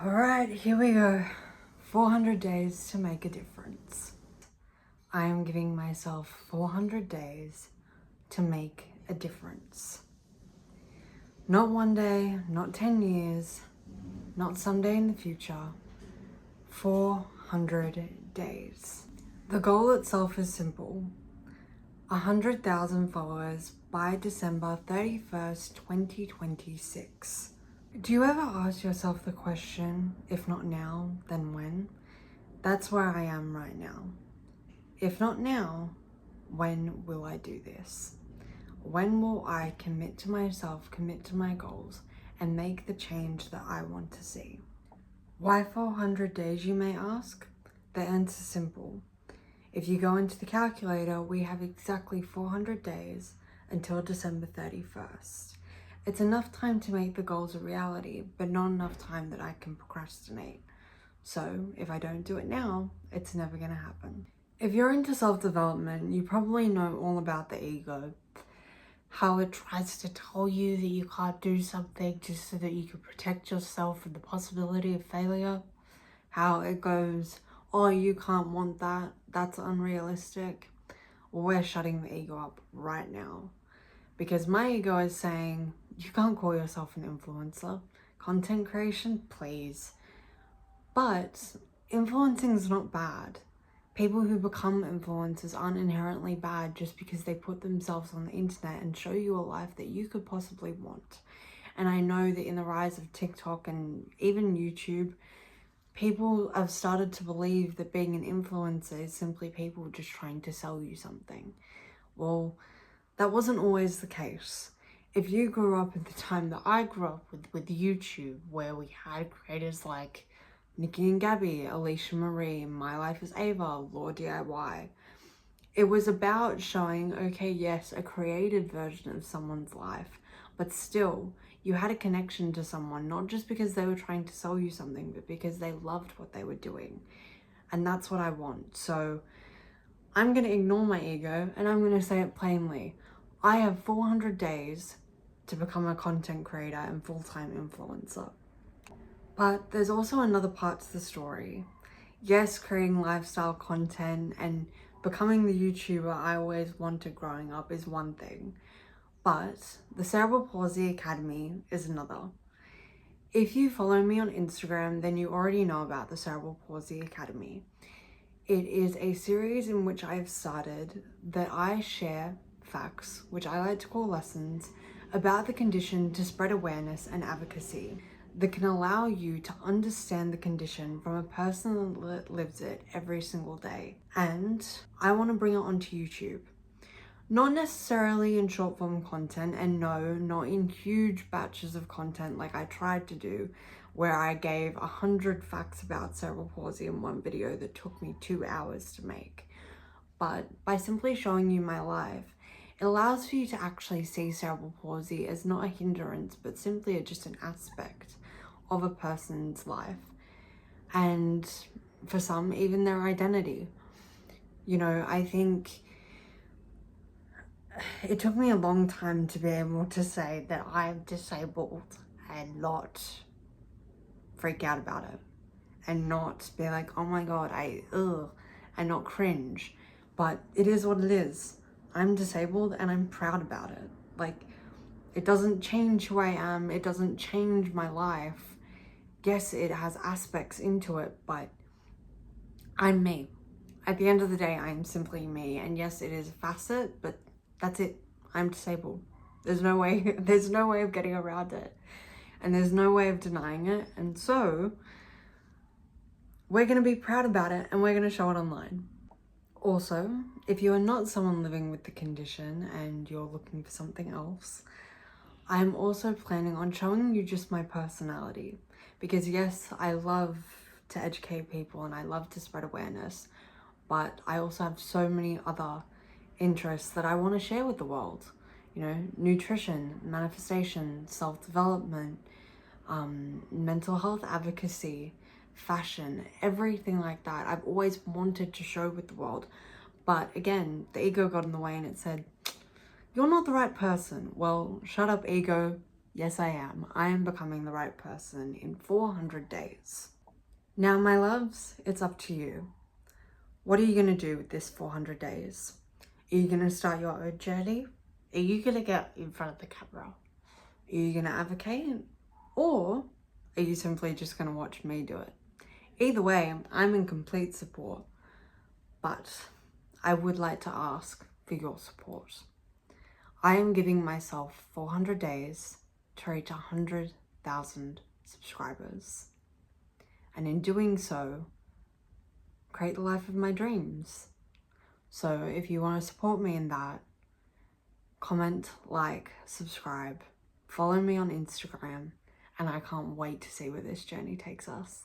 Alright, here we go. 400 days to make a difference. I am giving myself 400 days to make a difference. Not one day, not 10 years, not someday in the future. 400 days. The goal itself is simple. 100,000 followers by December 31st, 2026. Do you ever ask yourself the question, if not now, then when? That's where I am right now. If not now, when will I do this? When will I commit to myself, commit to my goals, and make the change that I want to see? Why 400 days, you may ask? The answer's simple. If you go into the calculator, we have exactly 400 days until December 31st. It's enough time to make the goals a reality, but not enough time that I can procrastinate. So if I don't do it now, it's never gonna happen. If you're into self-development, you probably know all about the ego. How it tries to tell you that you can't do something just so that you can protect yourself from the possibility of failure. How it goes, oh, you can't want that, that's unrealistic. Well, we're shutting the ego up right now. Because my ego is saying, you can't call yourself an influencer. Content creation, please. But influencing is not bad. People who become influencers aren't inherently bad just because they put themselves on the internet and show you a life that you could possibly want. And I know that in the rise of TikTok and even YouTube, people have started to believe that being an influencer is simply people just trying to sell you something. Well, that wasn't always the case. If you grew up at the time that I grew up with YouTube, where we had creators like Nikki and Gabby, Alicia Marie, My Life is Ava, Law DIY, it was about showing, okay, yes, a created version of someone's life, but still, you had a connection to someone, not just because they were trying to sell you something, but because they loved what they were doing. And that's what I want. So I'm going to ignore my ego and I'm going to say it plainly. I have 400 days to become a content creator and full-time influencer. But there's also another part to the story. Yes, creating lifestyle content and becoming the YouTuber I always wanted growing up is one thing, but the Cerebral Palsy Academy is another. If you follow me on Instagram, then you already know about the Cerebral Palsy Academy. It is a series in which I have started that I share facts, which I like to call lessons, about the condition to spread awareness and advocacy that can allow you to understand the condition from a person that lives it every single day. And I want to bring it onto YouTube. Not necessarily in short form content, and no, not in huge batches of content like I tried to do, where I gave 100 facts about cerebral palsy in one video that took me 2 hours to make. But by simply showing you my life, it allows for you to actually see cerebral palsy as not a hindrance, but simply just an aspect of a person's life. And for some, even their identity. You know, I think it took me a long time to be able to say that I'm disabled and not freak out about it. And not be like, oh my God, and not cringe. But it is what it is. I'm disabled and I'm proud about it. Like, it doesn't change who I am. It doesn't change my life. Yes, it has aspects into it, but I'm me. At the end of the day, I'm simply me. And yes, it is a facet, but that's it. I'm disabled. There's no way of getting around it. And there's no way of denying it. And so we're going to be proud about it and we're going to show it online. Also, if you are not someone living with the condition and you're looking for something else, I'm also planning on showing you just my personality. Because yes, I love to educate people and I love to spread awareness, but I also have so many other interests that I want to share with the world. You know, nutrition, manifestation, self-development, mental health advocacy, fashion, everything like that. I've always wanted to show with the world. But again, the ego got in the way and it said, you're not the right person. Well, shut up, ego. Yes, I am. I am becoming the right person in 400 days. Now, my loves, it's up to you. What are you going to do with this 400 days? Are you going to start your own journey? Are you going to get in front of the camera? Are you going to advocate? Or are you simply just going to watch me do it? Either way, I'm in complete support. But I would like to ask for your support. I am giving myself 400 days to reach 100,000 subscribers. And in doing so, create the life of my dreams. So if you want to support me in that, comment, like, subscribe, follow me on Instagram, and I can't wait to see where this journey takes us.